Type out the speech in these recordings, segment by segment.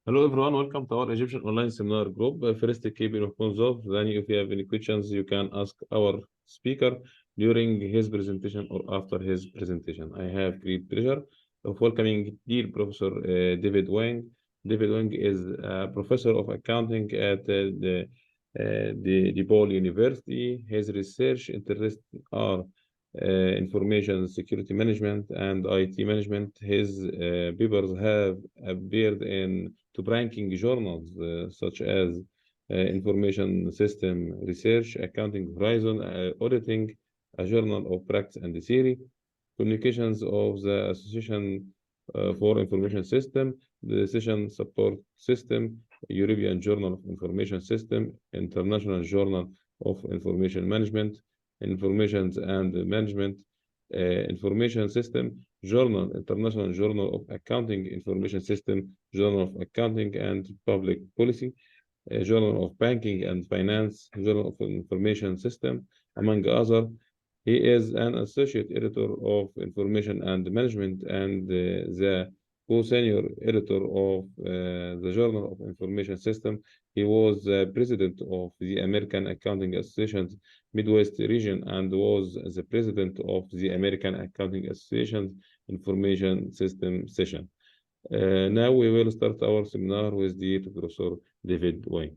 Hello everyone, welcome to our Egyptian online seminar group. First, keep your phones off. Then, if you have any questions, you can ask our speaker during his presentation or after his presentation. I have great pleasure of welcoming dear Professor David Wang. David Wang is a professor of accounting at the DePaul University. His research interests are information security management and IT management. His papers have appeared in top ranking journals such as Information System Research, Accounting Horizon, Auditing, a Journal of Practice and Theory, Communications of the Association for Information System, the Decision Support System, European Journal of Information System, International Journal of Information Management, Information and Management, Information System, Journal, International Journal of Accounting, Information System, Journal of Accounting and Public Policy, Journal of Banking and Finance, Journal of Information System, among others. He is an associate editor of Information and Management and the co-senior editor of the Journal of Information System. He was president of the American Accounting Association's Midwest region and was the president of the American Accounting Association's Information System session. Now we will start our seminar with the Professor David Wang.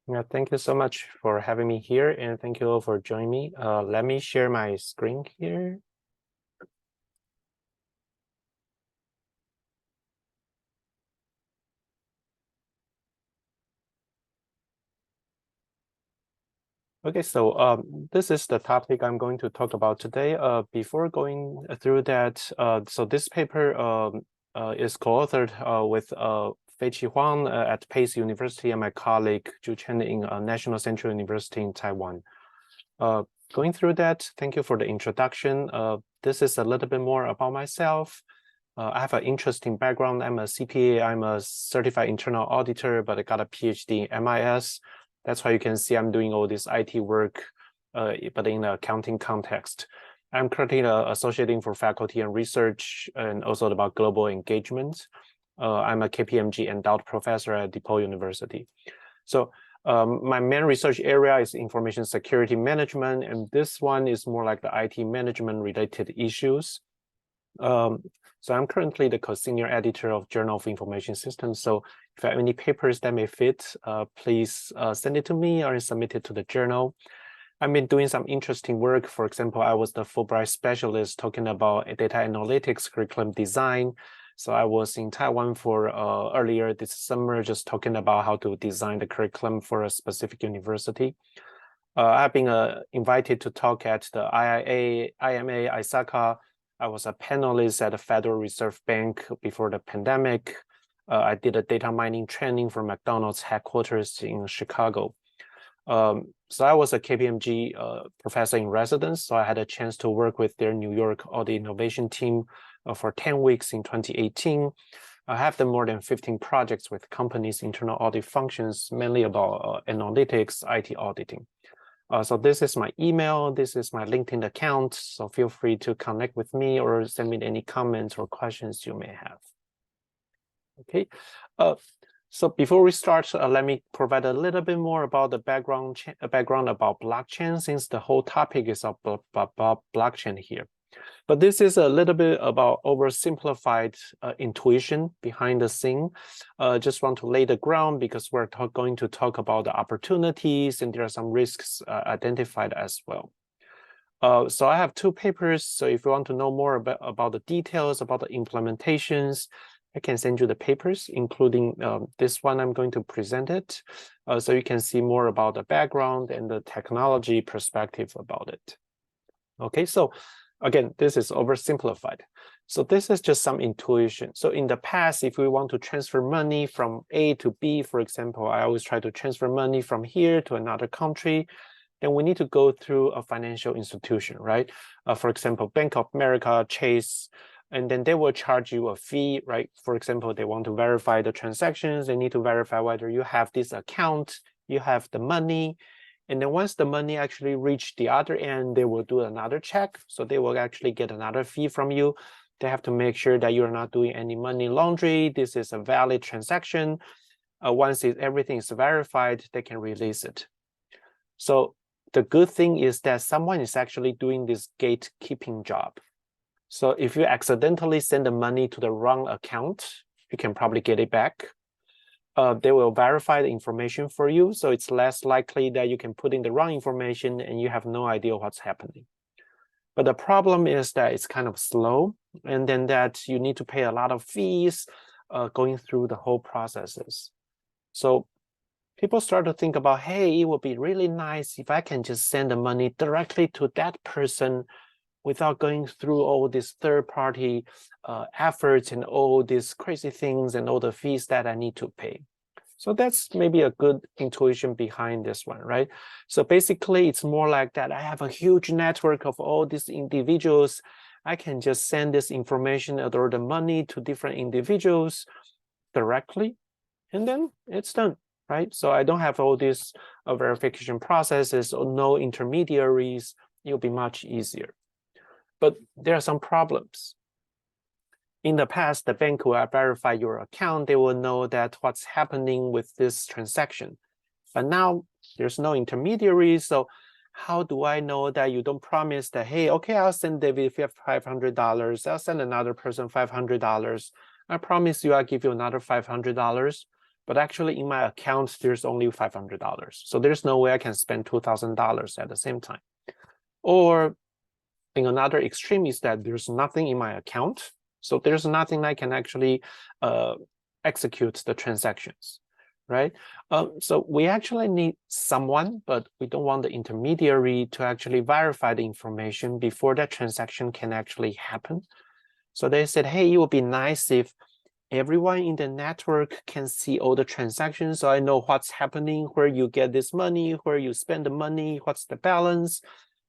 Yeah, thank you so much for having me here, and thank you all for joining me. Let me share my screen here. Okay, so this is the topic I'm going to talk about today. Before going through that, so this paper is co-authored with Feiqi Huang at Pace University and my colleague Zhu Chen in National Central University in Taiwan. Going through that, thank you for the introduction. This is a little bit more about myself. I have an interesting background. I'm a CPA, I'm a certified internal auditor, but I got a Ph.D. in MIS. That's why you can see I'm doing all this IT work, but in the accounting context. I'm currently associating for faculty and research and also about global engagement. I'm a KPMG Endowed Professor at DePaul University. So my main research area is information security management, and this one is more like the IT management related issues. So I'm currently the co-senior editor of Journal of Information Systems. So if you have any papers that may fit, please send it to me or submit it to the journal. I've been doing some interesting work. For example, I was the Fulbright Specalist talking about data analytics curriculum design. So I was in Taiwan for earlier this summer, just talking about how to design the curriculum for a specific university. I've been invited to talk at the IIA, IMA, ISACA. I was a panelist at the Federal Reserve Bank before the pandemic. I did a data mining training for McDonald's headquarters in Chicago. So I was a KPMG professor in residence, so I had a chance to work with their New York audit innovation team for 10 weeks in 2018. I have done more than 15 projects with companies' internal audit functions, mainly about analytics, IT auditing. So this is my email, this is my LinkedIn account, so feel free to connect with me or send me any comments or questions you may have. Okay, so before we start, let me provide a little bit more about the background about blockchain, since the whole topic is about blockchain here. But this is a little bit about oversimplified intuition behind the scene. Just want to lay the ground because we're going to talk about the opportunities and there are some risks identified as well. So I have two papers. So if you want to know more about the details, about the implementations, I can send you the papers, including this one. I'm going to present it. So you can see more about the background and the technology perspective about it. Okay, so again, this is oversimplified. So this is just some intuition. So in the past, if we want to transfer money from A to B, for example, I always try to transfer money from here to another country, then we need to go through a financial institution, right? For example, Bank of America, Chase, and then they will charge you a fee, right? For example, they want to verify the transactions. They need to verify whether you have this account, you have the money. And then once the money actually reach the other end, they will do another check. So they will actually get another fee from you. They have to make sure that you're not doing any money laundry. This is a valid transaction. Once everything is verified, they can release it. So the good thing is that someone is actually doing this gatekeeping job. So if you accidentally send the money to the wrong account, you can probably get it back. They will verify the information for you, so it's less likely that you can put in the wrong information and you have no idea what's happening. But the problem is that it's kind of slow, and then that you need to pay a lot of fees going through the whole processes. So people start to think about, hey, it would be really nice if I can just send the money directly to that person without going through all these third-party efforts and all these crazy things and all the fees that I need to pay. So that's maybe a good intuition behind this one, right? So basically, it's more like that. I have a huge network of all these individuals. I can just send this information or the money to different individuals directly, and then it's done, right? So I don't have all these verification processes or no intermediaries. It'll be much easier. But there are some problems. In the past, the bank will verify your account. They will know that what's happening with this transaction. But now there's no intermediary. So how do I know that you don't promise that, hey, okay, I'll send David $500. I'll send another person $500. I promise you I'll give you another $500. But actually in my account, there's only $500. So there's no way I can spend $2,000 at the same time. Or in another extreme is that there's nothing in my account. So there's nothing I can actually execute the transactions, right? So we actually need someone, but we don't want the intermediary to actually verify the information before that transaction can actually happen. So they said, hey, it would be nice if everyone in the network can see all the transactions. So I know what's happening, where you get this money, where you spend the money, what's the balance.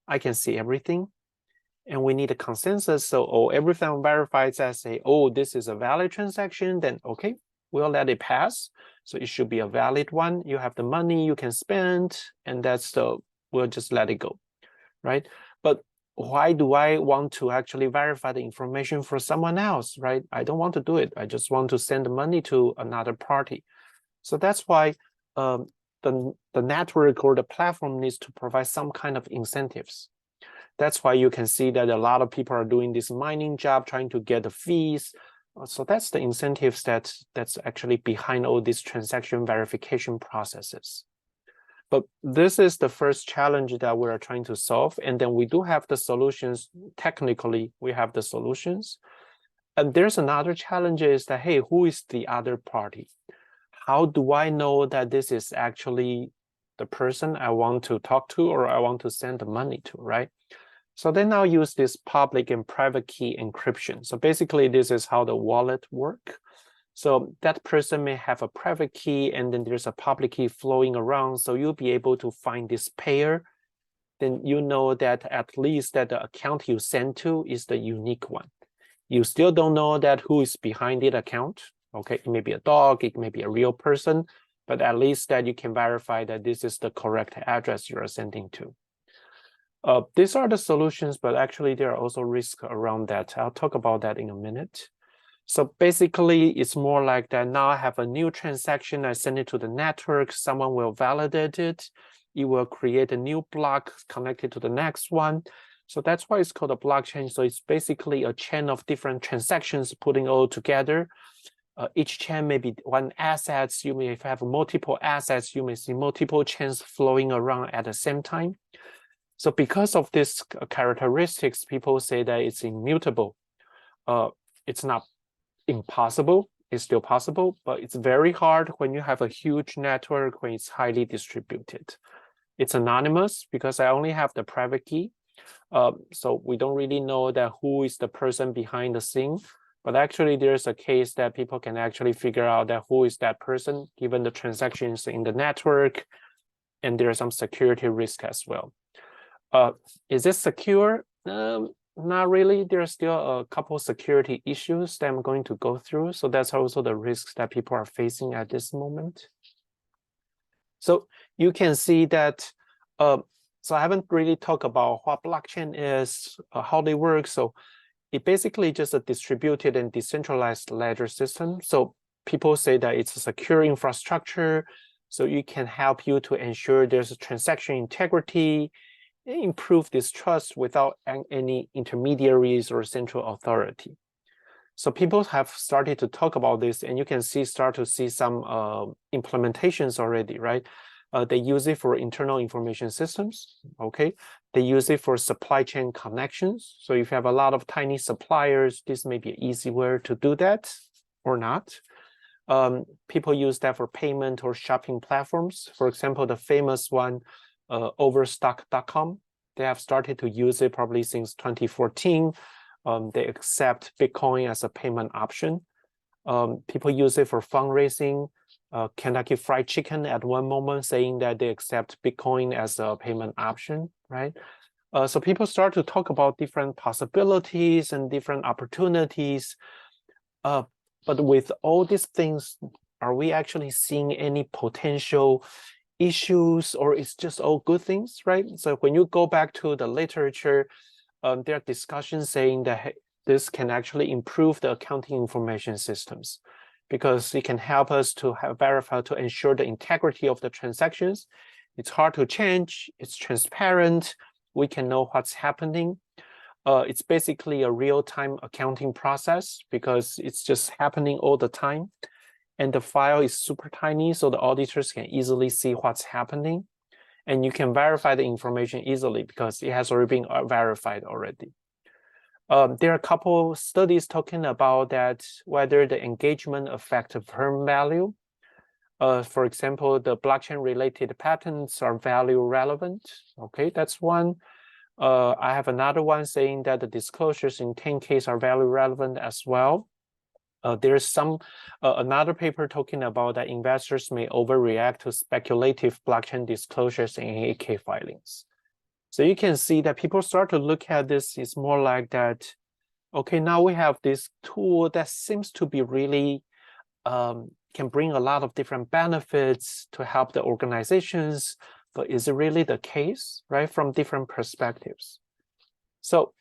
I can see everything. And we need a consensus. So everything verifies as say, oh, this is a valid transaction, then okay, we'll let it pass. So it should be a valid one. You have the money you can spend, and we'll just let it go, right? But why do I want to actually verify the information for someone else, right? I don't want to do it. I just want to send the money to another party. So that's why the network or the platform needs to provide some kind of incentives. That's why you can see that a lot of people are doing this mining job, trying to get the fees. So that's the incentives that's actually behind all these transaction verification processes. But this is the first challenge that we are trying to solve. And then we do have the solutions. Technically, we have the solutions. And there's another challenge is that, hey, who is the other party? How do I know that this is actually the person I want to talk to or I want to send the money to, right? So they now use this public and private key encryption. So basically, this is how the wallet work. So that person may have a private key, and then there's a public key flowing around. So you'll be able to find this pair. Then you know that at least that the account you send to is the unique one. You still don't know that who is behind the account. Okay, it may be a dog, it may be a real person, but at least that you can verify that this is the correct address you are sending to. These are the solutions, but actually there are also risks around that. I'll talk about that in a minute. So basically, it's more like that. Now I have a new transaction. I send it to the network. Someone will validate it. It will create a new block connected to the next one. So that's why it's called a blockchain. So it's basically a chain of different transactions putting all together. Each chain may be one asset. You may have multiple assets. You may see multiple chains flowing around at the same time. So because of these characteristics, people say that it's immutable. It's not impossible, it's still possible, but it's very hard when you have a huge network, when it's highly distributed. It's anonymous because I only have the private key. So we don't really know that who is the person behind the scene, but actually there's a case that people can actually figure out that who is that person given the transactions in the network, and there's some security risk as well. Is this secure? Not really. There are still a couple security issues that I'm going to go through. So that's also the risks that people are facing at this moment. So you can see that, so I haven't really talked about what blockchain is, how they work. So it basically just a distributed and decentralized ledger system. So people say that it's a secure infrastructure, so it can help you to ensure there's a transaction integrity, and improve this trust without any intermediaries or central authority. So people have started to talk about this, and you can start to see some implementations already, right? They use it for internal information systems, okay? They use it for supply chain connections. So if you have a lot of tiny suppliers, this may be an easy way to do that or not. People use that for payment or shopping platforms. For example, the famous one, Overstock.com, they have started to use it probably since 2014. They accept Bitcoin as a payment option. People use it for fundraising. Kentucky Fried Chicken at one moment saying that they accept Bitcoin as a payment option, right? So people start to talk about different possibilities and different opportunities. But with all these things, are we actually seeing any potential issues, or it's just all good things, right? So when you go back to the literature, there are discussions saying that hey, this can actually improve the accounting information systems, because it can help us to verify, to ensure the integrity of the transactions. It's hard to change, it's transparent, we can know what's happening. It's basically a real-time accounting process because it's just happening all the time. And the file is super tiny, so the auditors can easily see what's happening. And you can verify the information easily because it has already been verified already. There are a couple studies talking about that, whether the engagement affects firm value. For example, the blockchain-related patents are value relevant. Okay, that's one. I have another one saying that the disclosures in 10Ks are value relevant as well. There's another paper talking about that investors may overreact to speculative blockchain disclosures in 8K filings. So you can see that people start to look at this, it's more like that, okay, now we have this tool that seems to be really, can bring a lot of different benefits to help the organizations, but is it really the case, right, from different perspectives? So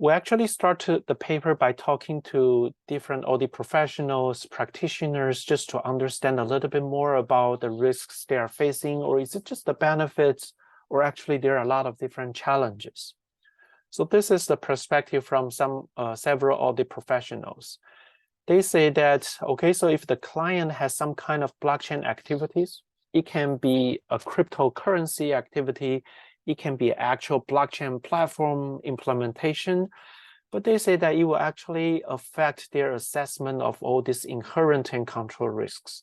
we actually started the paper by talking to different audit professionals, practitioners, just to understand a little bit more about the risks they are facing, or is it just the benefits, or actually there are a lot of different challenges. So this is the perspective from several audit professionals. They say that, okay, so if the client has some kind of blockchain activities, it can be a cryptocurrency activity, it can be actual blockchain platform implementation, but they say that it will actually affect their assessment of all these inherent and control risks.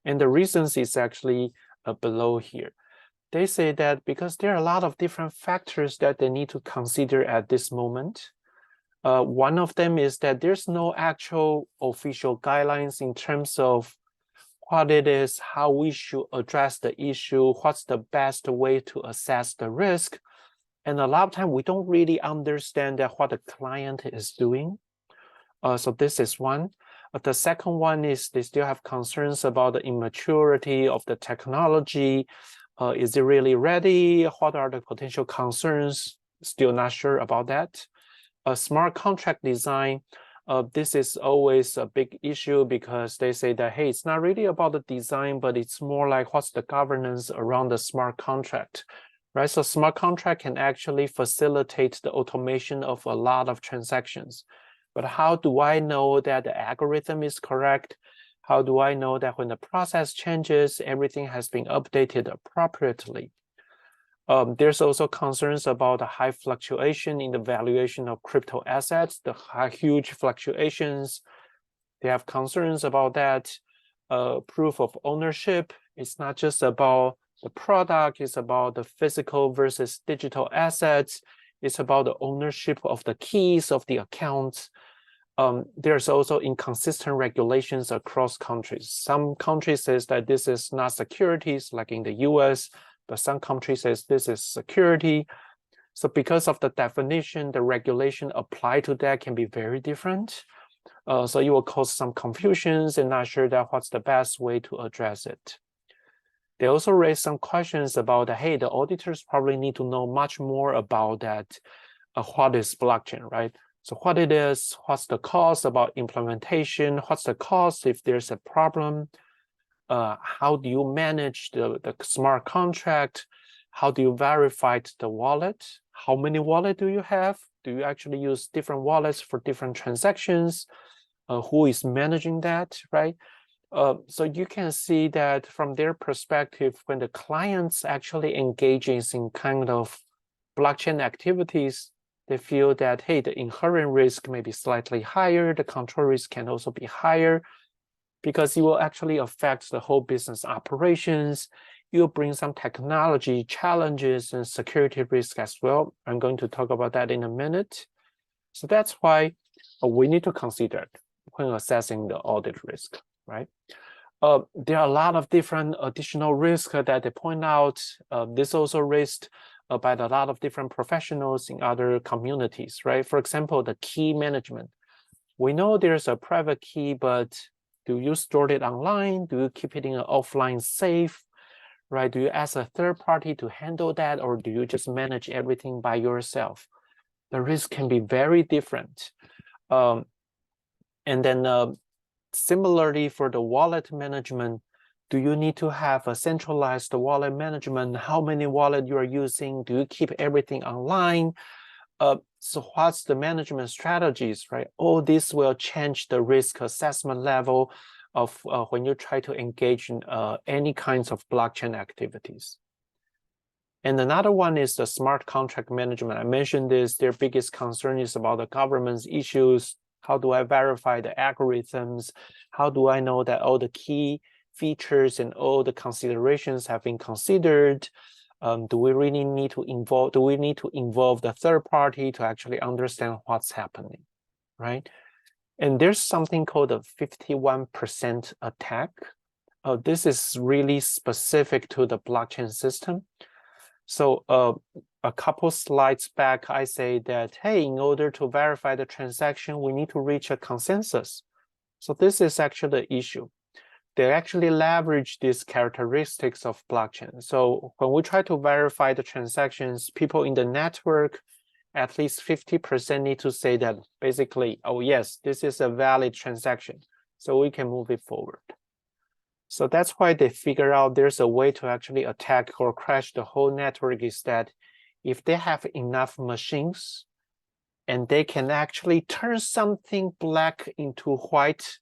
And the reasons is actually below here. They say that because there are a lot of different factors that they need to consider at this moment. One of them is that there's no actual official guidelines in terms of what it is, how we should address the issue, what's the best way to assess the risk. And a lot of time we don't really understand that what the client is doing. So this is one. The second one is they still have concerns about the immaturity of the technology. Is it really ready? What are the potential concerns? Still not sure about that. Smart contract design. This is always a big issue because they say that, hey, it's not really about the design, but it's more like what's the governance around the smart contract, right? So smart contract can actually facilitate the automation of a lot of transactions. But how do I know that the algorithm is correct? How do I know that when the process changes, everything has been updated appropriately? There's also concerns about the high fluctuation in the valuation of crypto assets, the huge fluctuations. They have concerns about that. Proof of ownership, it's not just about the product, it's about the physical versus digital assets. It's about the ownership of the keys of the accounts. There's also inconsistent regulations across countries. Some countries says that this is not securities, like in the US, but some countries says this is security. So because of the definition, the regulation applied to that can be very different. So it will cause some confusions and not sure that what's the best way to address it. They also raise some questions about, hey, the auditors probably need to know much more about that. What is blockchain, right? So what it is, what's the cost about implementation, what's the cost if there's a problem, how do you manage the smart contract, how do you verify the wallet, how many wallets do you have, do you actually use different wallets for different transactions, who is managing that, right? So you can see that from their perspective, when the clients actually engages in kind of blockchain activities, they feel that, hey, the inherent risk may be slightly higher, the control risk can also be higher, because it will actually affect the whole business operations. You'll bring some technology challenges and security risk as well. I'm going to talk about that in a minute. So that's why we need to consider it when assessing the audit risk, right? There are a lot of different additional risks that they point out. This also raised by a lot of different professionals in other communities, right? For example, the key management. We know there's a private key, but do you store it online? Do you keep it in an offline safe, right? Do you ask a third party to handle that, or do you just manage everything by yourself? The risk can be very different. And then similarly for the wallet management, do you need to have a centralized wallet management? How many wallets you are using? Do you keep everything online? So what's the management strategies, right? All this will change the risk assessment level of when you try to engage in any kinds of blockchain activities. And another one is the smart contract management. I mentioned this, their biggest concern is about the governance issues. How do I verify the algorithms? How do I know that all the key features and all the considerations have been considered? Do we really need to involve the third party to actually understand what's happening, right? And there's something called a 51% attack. This is really specific to the blockchain system. So a couple slides back, I say that, hey, in order to verify the transaction, we need to reach a consensus. So this is actually the issue. They actually leverage these characteristics of blockchain. So when we try to verify the transactions, people in the network, at least 50% need to say that basically, oh yes, this is a valid transaction, so we can move it forward. So that's why they figure out there's a way to actually attack or crash the whole network, is that if they have enough machines and they can actually turn something black into white,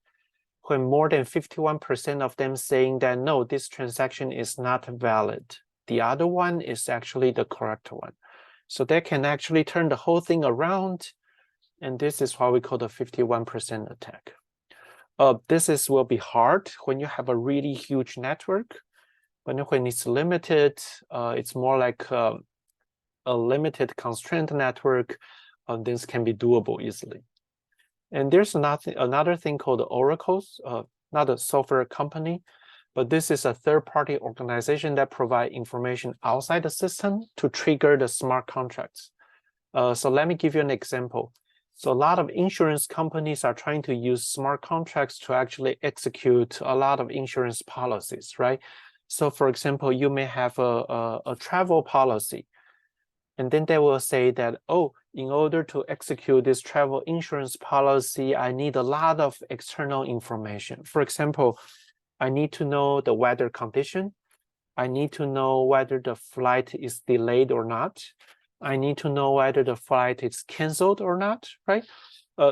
when more than 51% of them saying that, no, this transaction is not valid, the other one is actually the correct one. So they can actually turn the whole thing around, and this is what we call the 51% attack. This will be hard when you have a really huge network, but when it's limited, it's more like a limited constraint network, this can be doable easily. And there's another thing called oracles, not a software company, but this is a third-party organization that provide information outside the system to trigger the smart contracts. So let me give you an example. So a lot of insurance companies are trying to use smart contracts to actually execute a lot of insurance policies, right? So for example, you may have a travel policy, and then they will say that, oh, in order to execute this travel insurance policy, I need a lot of external information. For example, I need to know the weather condition. I need to know whether the flight is delayed or not. I need to know whether the flight is canceled or not, right?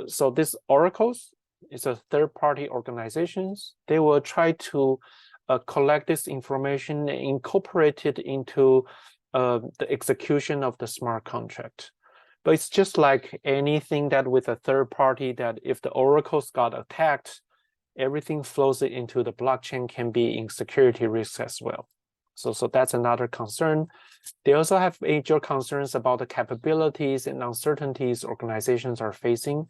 So this oracles is a third-party organizations. They will try to collect this information and incorporate it into the execution of the smart contract. But it's just like anything that with a third party, that if the oracles got attacked, everything flows into the blockchain can be in security risks as well. So that's another concern. They also have major concerns about the capabilities and uncertainties organizations are facing.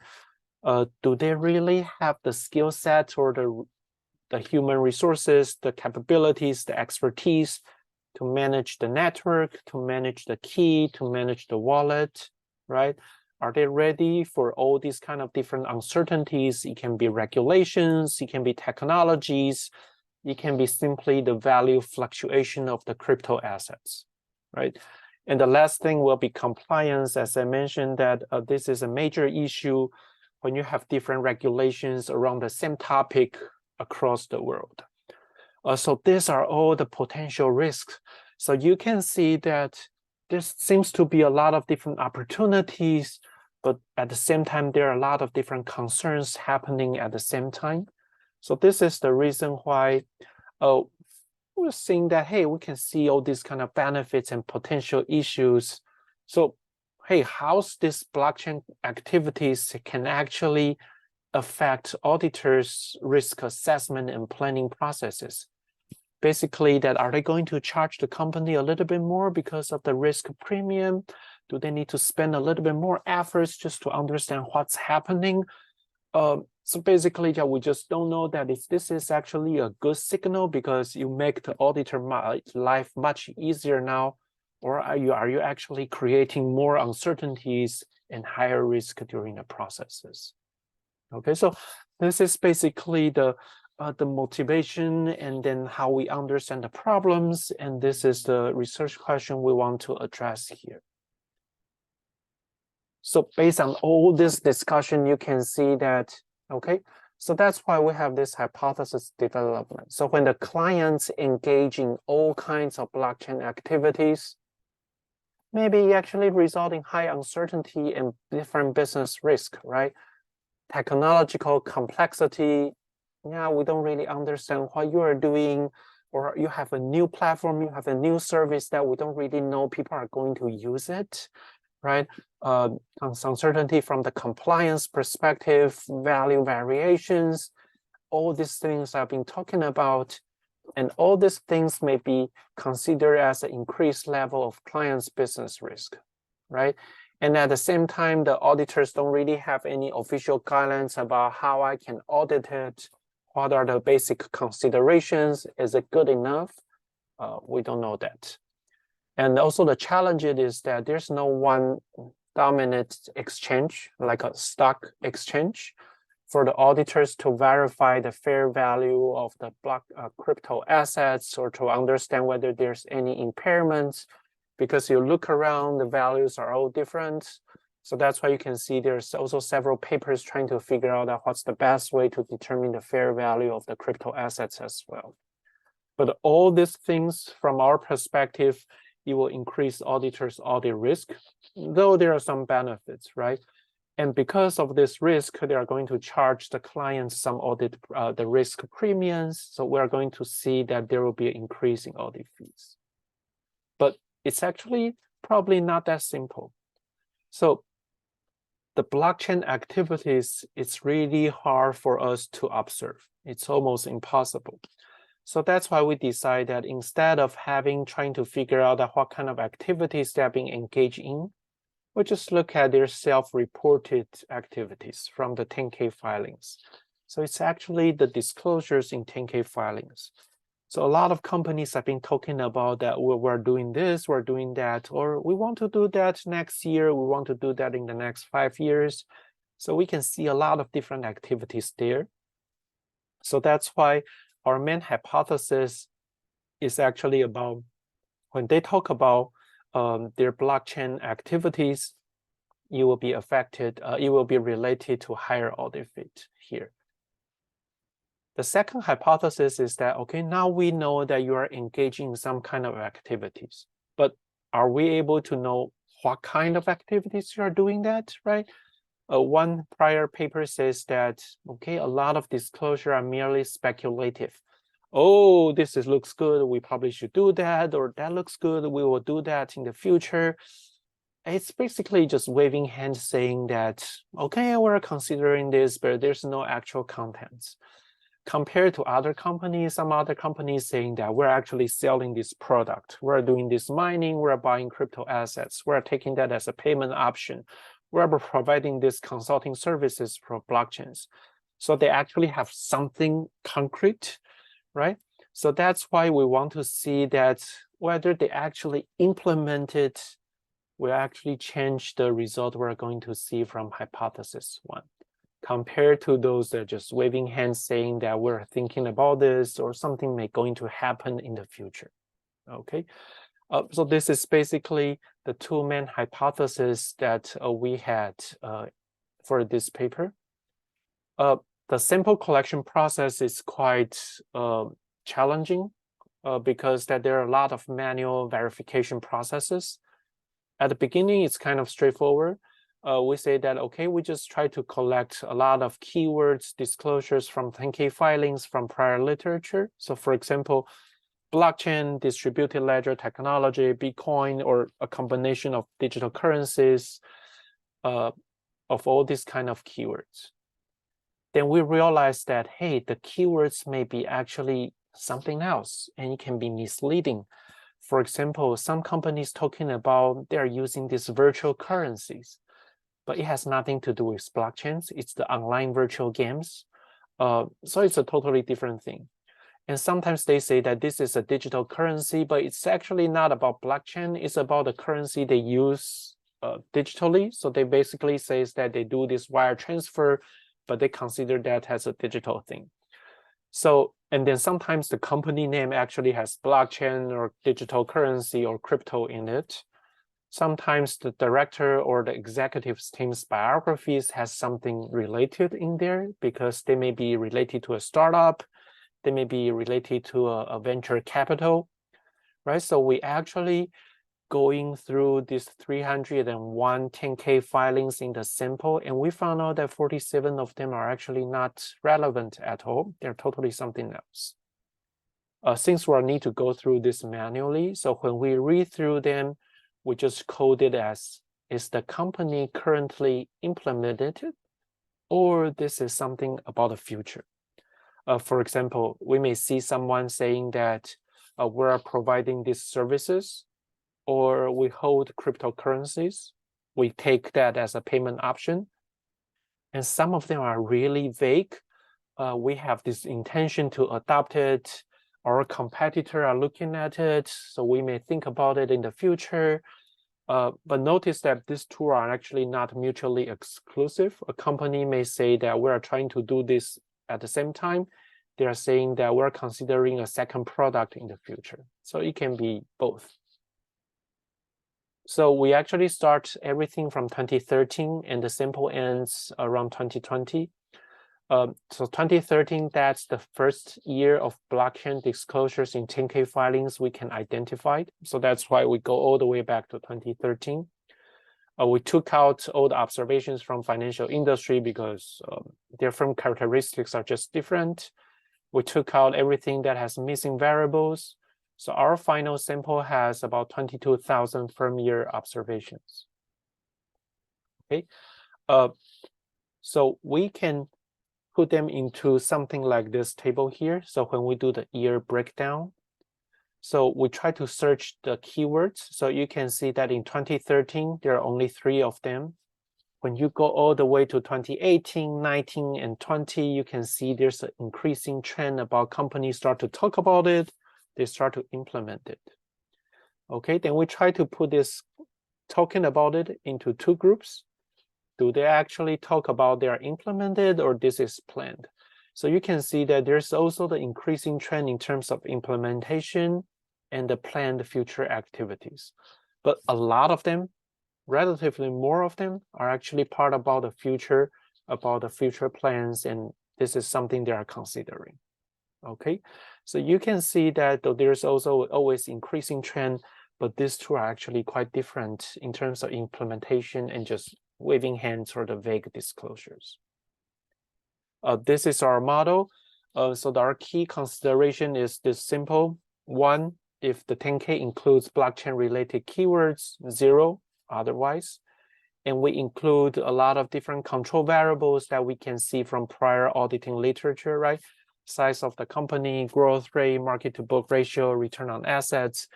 Do they really have the skill set or the human resources, the capabilities, the expertise to manage the network, to manage the key, to manage the wallet, right? Are they ready for all these kind of different uncertainties? It can be regulations, it can be technologies, it can be simply the value fluctuation of the crypto assets, right? And the last thing will be compliance. As I mentioned, that this is a major issue when you have different regulations around the same topic across the world. So these are all the potential risks. So you can see that there seems to be a lot of different opportunities, but at the same time, there are a lot of different concerns happening at the same time. So this is the reason why we're seeing that, hey, we can see all these kind of benefits and potential issues. So, hey, how's this blockchain activities can actually affect auditors' risk assessment and planning processes? Basically, that are they going to charge the company a little bit more because of the risk premium? Do they need to spend a little bit more efforts just to understand what's happening? So basically, yeah, we just don't know that if this is actually a good signal because you make the auditor life much easier now, or are you actually creating more uncertainties and higher risk during the processes? Okay, so this is basically the motivation and then how we understand the problems, and this is the research question we want to address here. So based on all this discussion, you can see that, okay, so that's why we have this hypothesis development. So when the clients engage in all kinds of blockchain activities, maybe actually result in high uncertainty and different business risk, right? Technological complexity, yeah, we don't really understand what you are doing, or you have a new platform, you have a new service that we don't really know people are going to use it, right? Uncertainty from the compliance perspective, value variations, all these things I've been talking about, and all these things may be considered as an increased level of client's business risk, right? And at the same time, the auditors don't really have any official guidelines about how I can audit it. What are the basic considerations? Is it good enough? We don't know that. And also the challenge is that there's no one dominant exchange, like a stock exchange, for the auditors to verify the fair value of the crypto assets or to understand whether there's any impairments, because you look around, the values are all different. So that's why you can see there's also several papers trying to figure out what's the best way to determine the fair value of the crypto assets as well. But all these things from our perspective, it will increase auditors' audit risk, though there are some benefits, right? And because of this risk, they are going to charge the clients some audit, the risk premiums. So we're going to see that there will be an increase in audit fees. But it's actually probably not that simple. So the blockchain activities, it's really hard for us to observe. It's almost impossible. So that's why we decide that instead of trying to figure out what kind of activities they're being engaged in, we just look at their self-reported activities from the 10K filings. So it's actually the disclosures in 10K filings. So a lot of companies have been talking about that we're doing this, we're doing that, or we want to do that next year, we want to do that in the next 5 years. So we can see a lot of different activities there. So that's why our main hypothesis is actually about when they talk about their blockchain activities, it will be affected, it will be related to higher audit fee here. The second hypothesis is that, okay, now we know that you are engaging in some kind of activities, but are we able to know what kind of activities you are doing that, right? One prior paper says that, okay, a lot of disclosure are merely speculative. Oh, looks good, we probably should do that, or that looks good, we will do that in the future. It's basically just waving hands saying that, okay, we're considering this, but there's no actual contents. Compared to other companies, some other companies saying that we're actually selling this product, we're doing this mining, we're buying crypto assets, we're taking that as a payment option, we're providing these consulting services for blockchains. So they actually have something concrete, right? So that's why we want to see that whether they actually implement it will actually change the result we're going to see from hypothesis 1, compared to those that are just waving hands saying that we're thinking about this or something may going to happen in the future. Okay, So this is basically the two main hypotheses that we had for this paper. The sample collection process is quite challenging because there are a lot of manual verification processes. At the beginning, it's kind of straightforward. We say that, okay, we just try to collect a lot of keywords, disclosures from 10K filings from prior literature. So for example, blockchain, distributed ledger technology, Bitcoin, or a combination of digital currencies, of all these kind of keywords. Then we realized that, hey, the keywords may be actually something else, and it can be misleading. For example, some companies talking about they're using these virtual currencies, but it has nothing to do with blockchains. It's the online virtual games. So it's a totally different thing. And sometimes they say that this is a digital currency, but it's actually not about blockchain. It's about the currency they use digitally. So they basically say that they do this wire transfer, but they consider that as a digital thing. So, and then sometimes the company name actually has blockchain or digital currency or crypto in it. Sometimes the director or the executive team's biographies has something related in there because they may be related to a startup, they may be related to a venture capital, right? So we actually going through these 301 10K filings in the sample, and we found out that 47 of them are actually not relevant at all. They're totally something else. Since we need to go through this manually, so when we read through them, we just code it as, is the company currently implemented it, or this is something about the future? For example, we may see someone saying that we're providing these services, or we hold cryptocurrencies. We take that as a payment option. And some of them are really vague. We have this intention to adopt it. Our competitor are looking at it, so we may think about it in the future. But notice that these two are actually not mutually exclusive. A company may say that we're trying to do this at the same time. They are saying that we're considering a second product in the future. So it can be both. So we actually start everything from 2013 and the sample ends around 2020. So 2013, that's the first year of blockchain disclosures in 10K filings we can identify. So that's why we go all the way back to 2013. We took out all the observations from financial industry because their firm characteristics are just different. We took out everything that has missing variables. So our final sample has about 22,000 firm year observations. Okay, so we can put them into something like this table here. So when we do the year breakdown, so we try to search the keywords. So you can see that in 2013, there are only 3 of them. When you go all the way to 2018, 19, and 20, you can see there's an increasing trend about companies start to talk about it. They start to implement it. Okay, then we try to put this talking about it into 2 groups. Do they actually talk about they are implemented or this is planned? So you can see that there's also the increasing trend in terms of implementation and the planned future activities. But a lot of them, relatively more of them, are actually part about the future plans, and this is something they are considering. Okay, so you can see that there's also always increasing trend, but these two are actually quite different in terms of implementation and just waving hands or the vague disclosures. This is our model. So our key consideration is this simple. 1, if the 10K includes blockchain-related keywords, 0 otherwise. And we include a lot of different control variables that we can see from prior auditing literature, right? Size of the company, growth rate, market-to-book ratio, return on assets.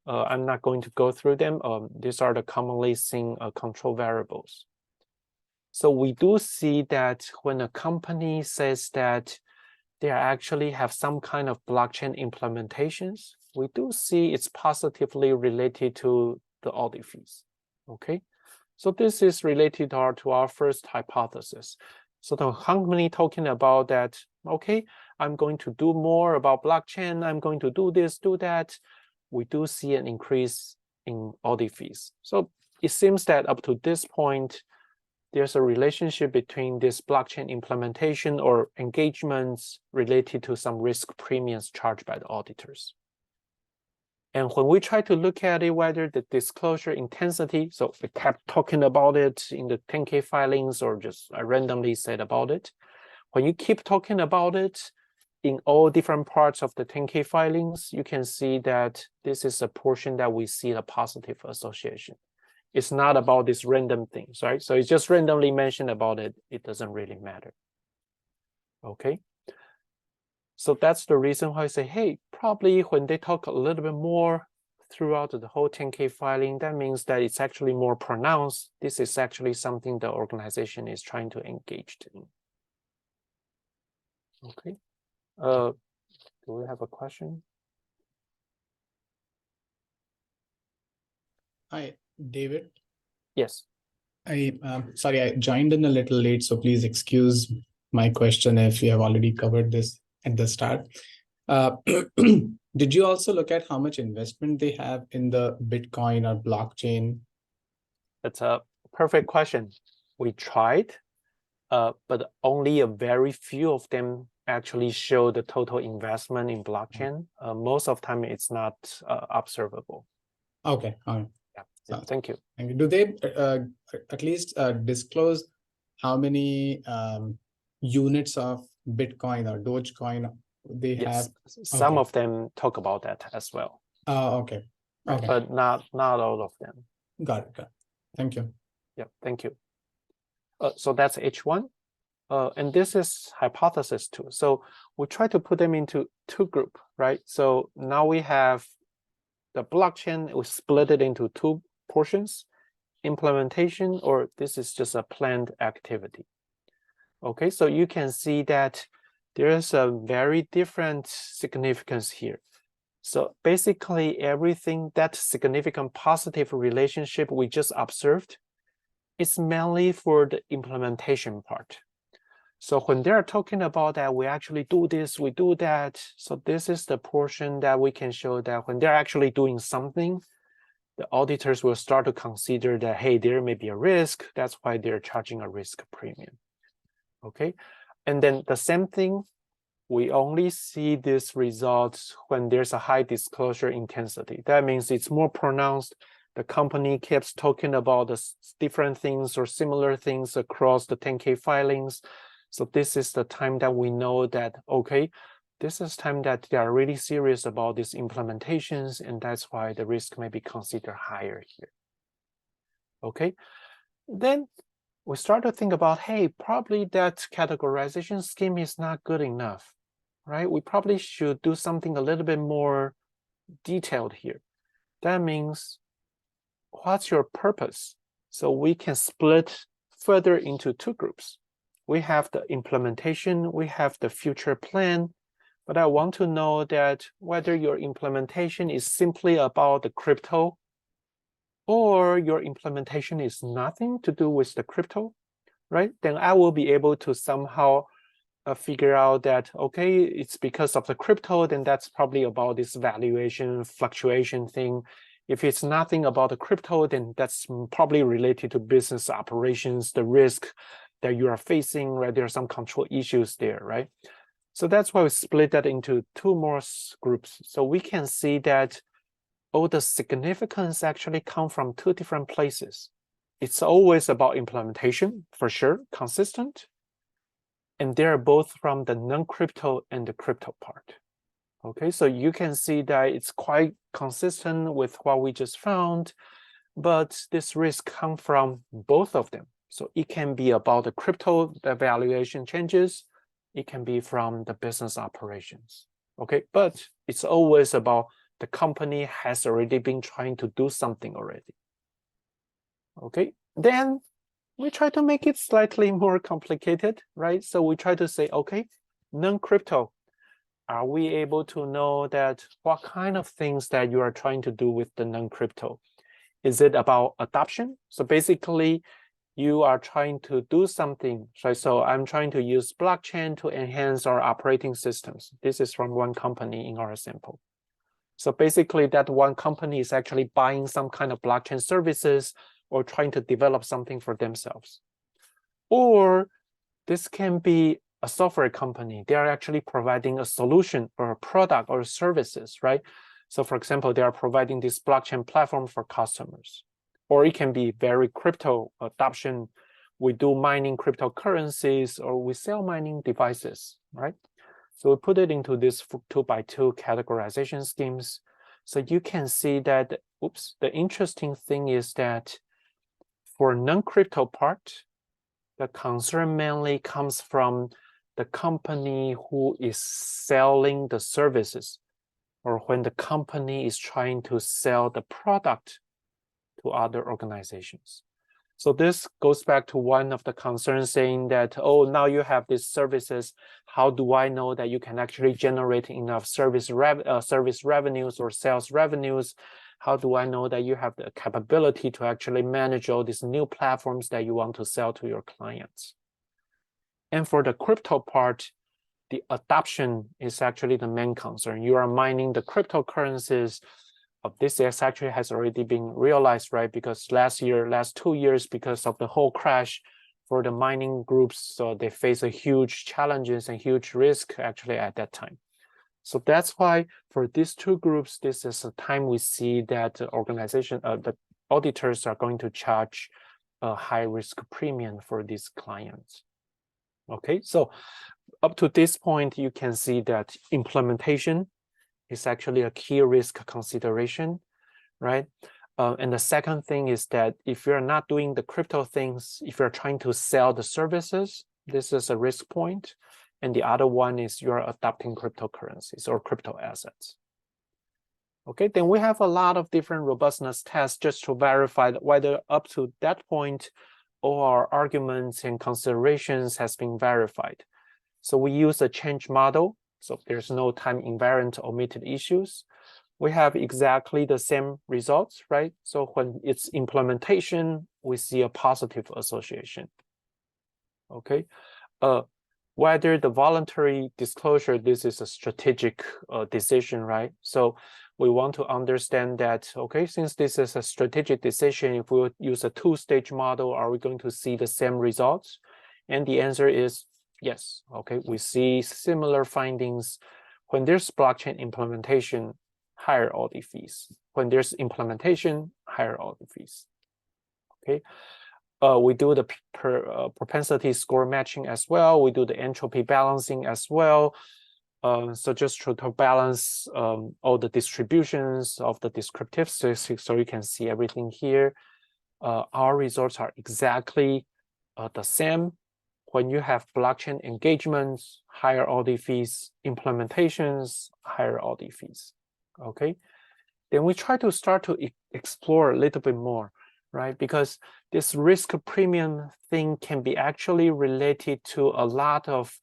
I'm not going to go through them. These are the commonly seen control variables. So we do see that when a company says that they actually have some kind of blockchain implementations, we do see it's positively related to the audit fees. Okay, so this is related to our first hypothesis. So the company talking about that, okay, I'm going to do more about blockchain, I'm going to do this, do that. we do see an increase in audit fees. So it seems that up to this point, there's a relationship between this blockchain implementation or engagements related to some risk premiums charged by the auditors. And when we try to look at it, whether the disclosure intensity, so we kept talking about it in the 10K filings or just I randomly said about it. When you keep talking about it in all different parts of the 10K filings, you can see that this is a portion that we see the positive association. It's not about these random things, right? So it's just randomly mentioned about it. It doesn't really matter. Okay. So that's the reason why I say, hey, probably when they talk a little bit more throughout the whole 10K filing, that means that it's actually more pronounced. This is actually something the organization is trying to engage in. Okay. Do we have a question? Hi, David. Yes. Sorry, I joined in a little late, so please excuse my question if you have already covered this at the start. Did you also look at how much investment they have in the Bitcoin or blockchain? That's a perfect question. We tried, but only a very few of them actually show the total investment in blockchain. Most of the time, it's not observable. Okay, all right. Yeah, thank you. And do they at least disclose how many units of Bitcoin or Dogecoin they have? Some of them talk about that as well. Okay. Okay. But not all of them. Got it. Thank you. Yeah, thank you. So that's H1. And this is hypothesis 2. So we try to put them into 2 groups, right? So now we have the blockchain, we split it into 2 portions, implementation, or this is just a planned activity. Okay, so you can see that there is a very different significance here. So basically everything that significant positive relationship we just observed is mainly for the implementation part. So when they're talking about that, we actually do this, we do that. So this is the portion that we can show that when they're actually doing something, the auditors will start to consider that, hey, there may be a risk. That's why they're charging a risk premium. Okay. And then the same thing, we only see these results when there's a high disclosure intensity. That means it's more pronounced. The company keeps talking about the different things or similar things across the 10K filings. So this is the time that we know that, okay, this is time that they are really serious about these implementations, and that's why the risk may be considered higher here. Okay, then we start to think about, hey, probably that categorization scheme is not good enough, right? We probably should do something a little bit more detailed here. That means, what's your purpose? So we can split further into 2 groups. We have the implementation, we have the future plan, but I want to know that whether your implementation is simply about the crypto or your implementation is nothing to do with the crypto, right? Then I will be able to somehow figure out that, okay, it's because of the crypto, then that's probably about this valuation fluctuation thing. If it's nothing about the crypto, then that's probably related to business operations, the risk that you are facing, right? There are some control issues there, right? So that's why we split that into 2 more groups. So we can see that all the significance actually come from 2 different places. It's always about implementation, for sure, consistent. And they're both from the non-crypto and the crypto part. Okay, so you can see that it's quite consistent with what we just found, but this risk comes from both of them. So it can be about the crypto, the valuation changes. It can be from the business operations. Okay, but it's always about the company has already been trying to do something already. Okay, then we try to make it slightly more complicated, right? So we try to say, okay, non-crypto, are we able to know that what kind of things that you are trying to do with the non-crypto? Is it about adoption? So basically, you are trying to do something, right? So I'm trying to use blockchain to enhance our operating systems. This is from one company in our sample. So basically that one company is actually buying some kind of blockchain services or trying to develop something for themselves. Or this can be a software company. They are actually providing a solution or a product or services, right? So for example, they are providing this blockchain platform for customers. Or it can be very crypto adoption. We do mining cryptocurrencies or we sell mining devices, right? So we put it into this 2x2 categorization schemes. So you can see that, oops, the interesting thing is that for non-crypto part, the concern mainly comes from the company who is selling the services, or when the company is trying to sell the product to other organizations. So this goes back to one of the concerns saying that, oh, now you have these services. How do I know that you can actually generate enough service revenues or sales revenues? How do I know that you have the capability to actually manage all these new platforms that you want to sell to your clients? And for the crypto part, the adoption is actually the main concern. You are mining the cryptocurrencies. This actually has already been realized, right? Because last 2 years, because of the whole crash for the mining groups, so they face a huge challenges and huge risk actually at that time. So that's why for these two groups, this is a time we see that the auditors are going to charge a high risk premium for these clients. Okay, so up to this point, you can see that implementation is actually a key risk consideration, right? And the second thing is that if you're not doing the crypto things, if you're trying to sell the services, this is a risk point. And the other one is you're adopting cryptocurrencies or crypto assets. Okay, then we have a lot of different robustness tests just to verify whether up to that point, all our arguments and considerations has been verified. So we use a change model. So there's no time invariant omitted issues. We have exactly the same results, right? So when it's implementation, we see a positive association. Okay. Whether the voluntary disclosure, this is a strategic decision, right? So we want to understand that, okay, since this is a strategic decision, if we use a two-stage model, are we going to see the same results? And the answer is yes. Okay, we see similar findings. When there's blockchain implementation, higher audit fees. When there's implementation, higher audit fees. Okay. We do the propensity score matching as well. We do the entropy balancing as well. So just to balance all the distributions of the descriptive statistics, so you can see everything here. Our results are exactly the same. When you have blockchain engagements, higher audit fees, implementations, higher audit fees. Okay, then we try to start to explore a little bit more, right? Because this risk premium thing can be actually related to a lot of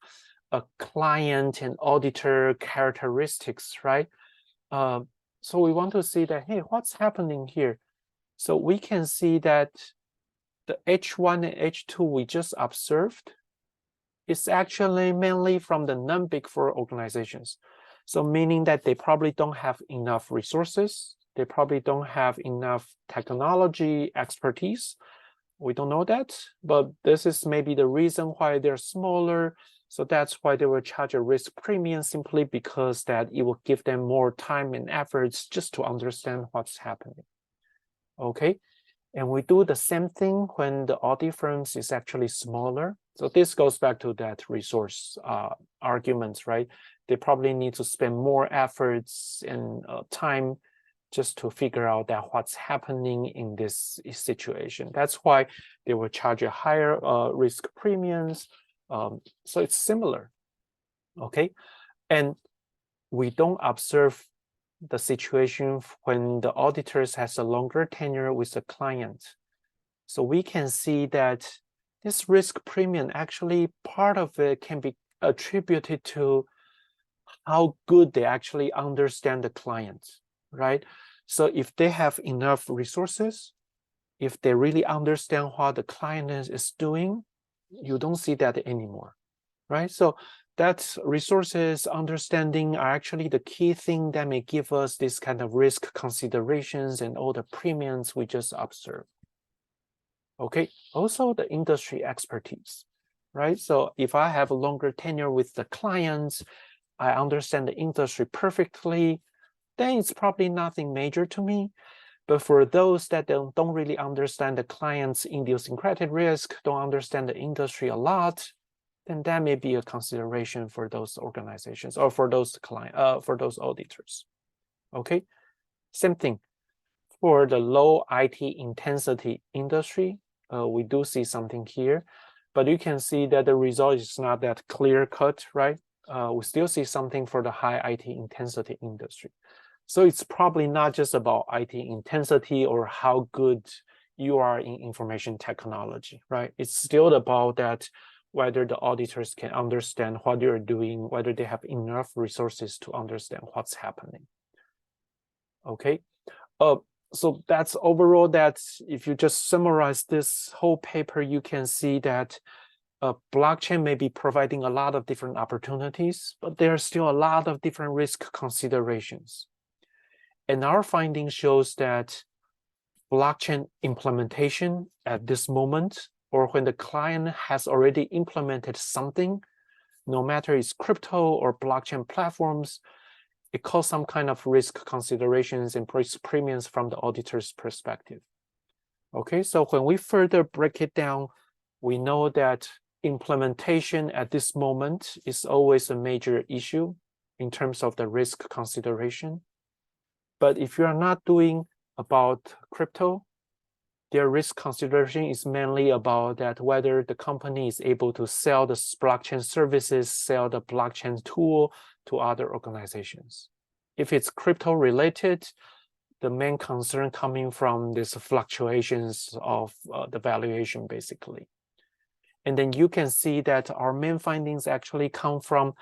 client and auditor characteristics, right? So we want to see that, hey, what's happening here? So we can see that the H1 and H2 we just observed is actually mainly from the non-Big Four organizations. So meaning that they probably don't have enough resources. They probably don't have enough technology expertise. We don't know that, but this is maybe the reason why they're smaller. So that's why they will charge a risk premium, simply because that it will give them more time and efforts just to understand what's happening. Okay, and we do the same thing when the audit firms is actually smaller. So this goes back to that resource arguments, right? They probably need to spend more efforts and time just to figure out that what's happening in this situation. That's why they will charge a higher risk premiums. So it's similar, okay? And we don't observe the situation when the auditors has a longer tenure with the client. So we can see that this risk premium, actually part of it can be attributed to how good they actually understand the client, right? So if they have enough resources, if they really understand what the client is doing, you don't see that anymore, right? So that resources understanding are actually the key thing that may give us this kind of risk considerations and all the premiums we just observed. Okay, also the industry expertise, right? So if I have a longer tenure with the clients, I understand the industry perfectly, then it's probably nothing major to me. But for those that don't really understand the client's idiosyncratic risk, don't understand the industry a lot, then that may be a consideration for those organizations or for those for those auditors. Okay, same thing for the low IT intensity industry. We do see something here, but you can see that the result is not that clear cut, right? We still see something for the high IT intensity industry. So it's probably not just about IT intensity or how good you are in information technology, right? It's still about that, whether the auditors can understand what you're doing, whether they have enough resources to understand what's happening. Okay, so that's overall that if you just summarize this whole paper, you can see that blockchain may be providing a lot of different opportunities, but there are still a lot of different risk considerations. And our finding shows that blockchain implementation at this moment, or when the client has already implemented something, no matter it's crypto or blockchain platforms, it calls some kind of risk considerations and risk premiums from the auditor's perspective. Okay, so when we further break it down, we know that implementation at this moment is always a major issue in terms of the risk consideration. But if you are not doing about crypto, their risk consideration is mainly about that whether the company is able to sell the blockchain services, sell the blockchain tool to other organizations. If it's crypto related, the main concern coming from these fluctuations of the valuation, basically. And then you can see that our main findings actually come from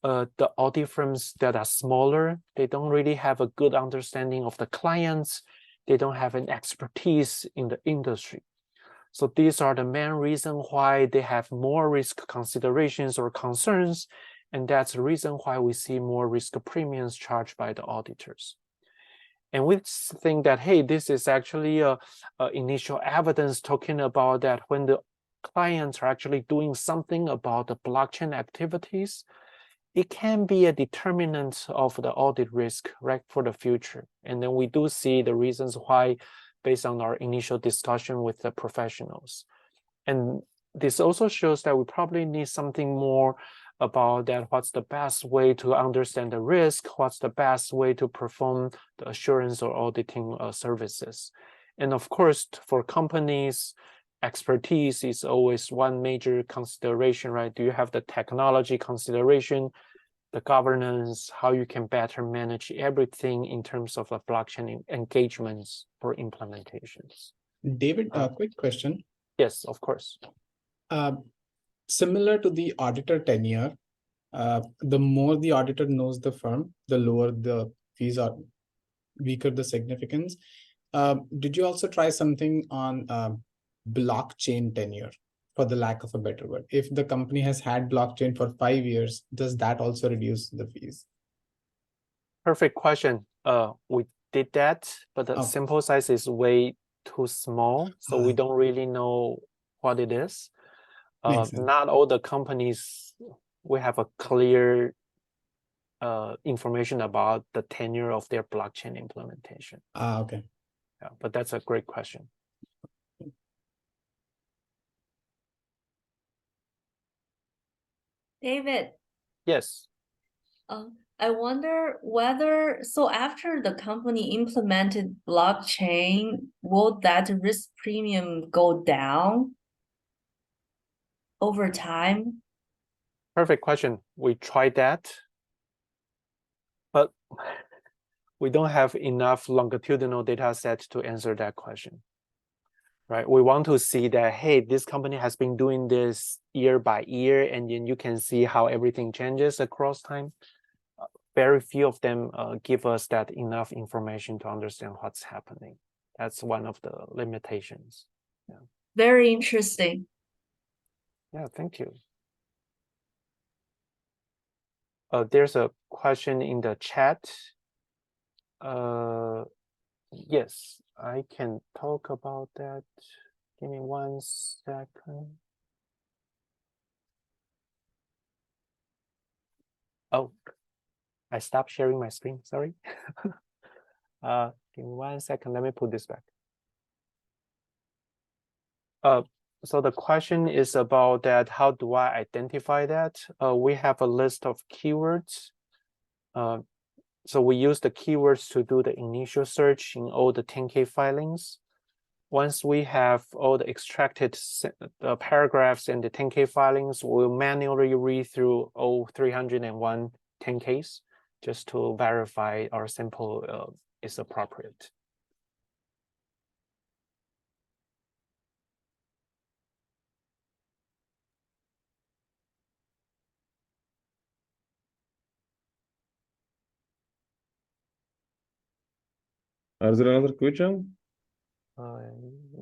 the audit firms that are smaller. They don't really have a good understanding of the clients. They don't have an expertise in the industry. So these are the main reason why they have more risk considerations or concerns. And that's the reason why we see more risk premiums charged by the auditors. And we think that, hey, this is actually a initial evidence talking about that when the clients are actually doing something about the blockchain activities, it can be a determinant of the audit risk, right, for the future. And then we do see the reasons why based on our initial discussion with the professionals. And this also shows that we probably need something more about that. What's the best way to understand the risk? What's the best way to perform the assurance or auditing services? And of course, for companies, expertise is always one major consideration, right? Do you have the technology consideration, the governance, how you can better manage everything in terms of the blockchain engagements for implementations? David, a quick question. Yes, of course. Similar to the auditor tenure, the more the auditor knows the firm, the lower the fees are, weaker the significance. Did you also try something on blockchain tenure, for the lack of a better word? If the company has had blockchain for 5 years, does that also reduce the fees? Perfect question. We did that, but the sample size is way too small, so we don't really know what it is. Not all the companies, we have a clear information about the tenure of their blockchain implementation. Okay. Yeah, but that's a great question. David. Yes. I wonder whether, so after the company implemented blockchain, will that risk premium go down over time? Perfect question. We tried that, but we don't have enough longitudinal data set to answer that question, right? We want to see that, hey, this company has been doing this year by year, and then you can see how everything changes across time. Very few of them give us that enough information to understand what's happening. That's one of the limitations. Yeah. Very interesting. Yeah, thank you. There's a question in the chat. Yes, I can talk about that. Give me 1 second. Oh, I stopped sharing my screen, sorry. Give me 1 second, let me put this back. So the question is about that, how do I identify that? We have a list of keywords. So we use the keywords to do the initial search in all the 10K filings. Once we have all the extracted paragraphs in the 10K filings, we'll manually read through all 301 10Ks just to verify our sample is appropriate. Are there another question?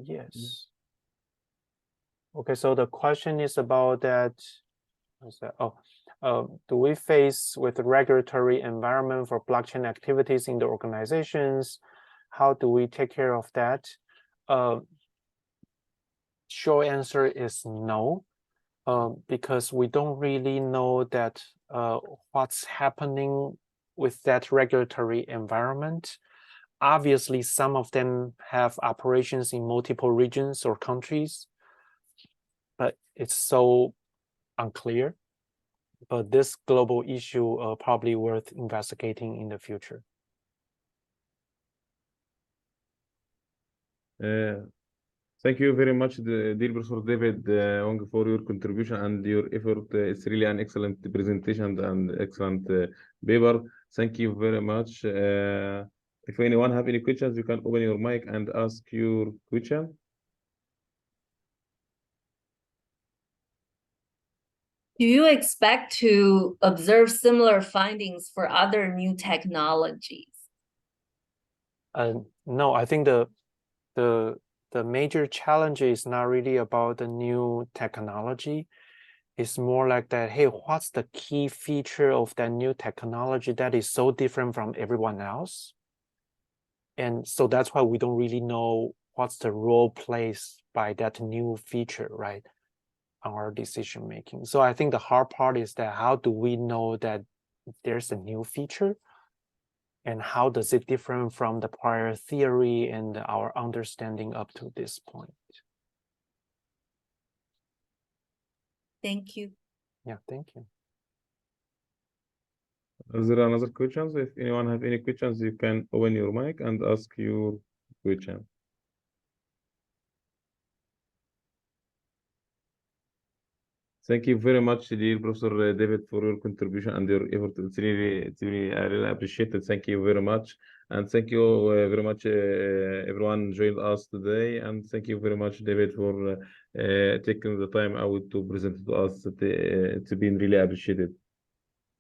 Yes. Okay, so the question is about that. Do we face with the regulatory environment for blockchain activities in the organizations? How do we take care of that? Short answer is no, because we don't really know that what's happening with that regulatory environment. Obviously, some of them have operations in multiple regions or countries, but it's so unclear. But this global issue probably worth investigating in the future. Thank you very much, dear Professor David Wang, for your contribution and your effort. It's really an excellent presentation and excellent paper. Thank you very much. If anyone have any questions, you can open your mic and ask your question. Do you expect to observe similar findings for other new technologies? No, I think the major challenge is not really about the new technology. It's more like that, hey, what's the key feature of that new technology that is so different from everyone else? And so that's why we don't really know what's the role played by that new feature, right, on our decision making. So I think the hard part is that how do we know that there's a new feature? And how does it differ from the prior theory and our understanding up to this point? Thank you. Yeah, thank you. Is there another questions? If anyone have any questions, you can open your mic and ask your question. Thank you very much, dear Professor David, for your contribution and your effort. I really appreciate it. Thank you very much. And thank you very much, everyone joined us today. And thank you very much, David, for taking the time out to present to us. It's been really appreciated.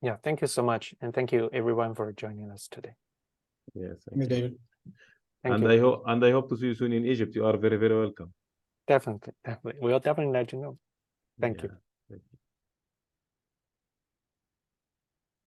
Yeah, thank you so much. And thank you, everyone, for joining us today. Yes, Thank you, David. Thank and you. I hope to see you soon in Egypt. You are very, very welcome. Definitely. We'll definitely let you know. Thank you.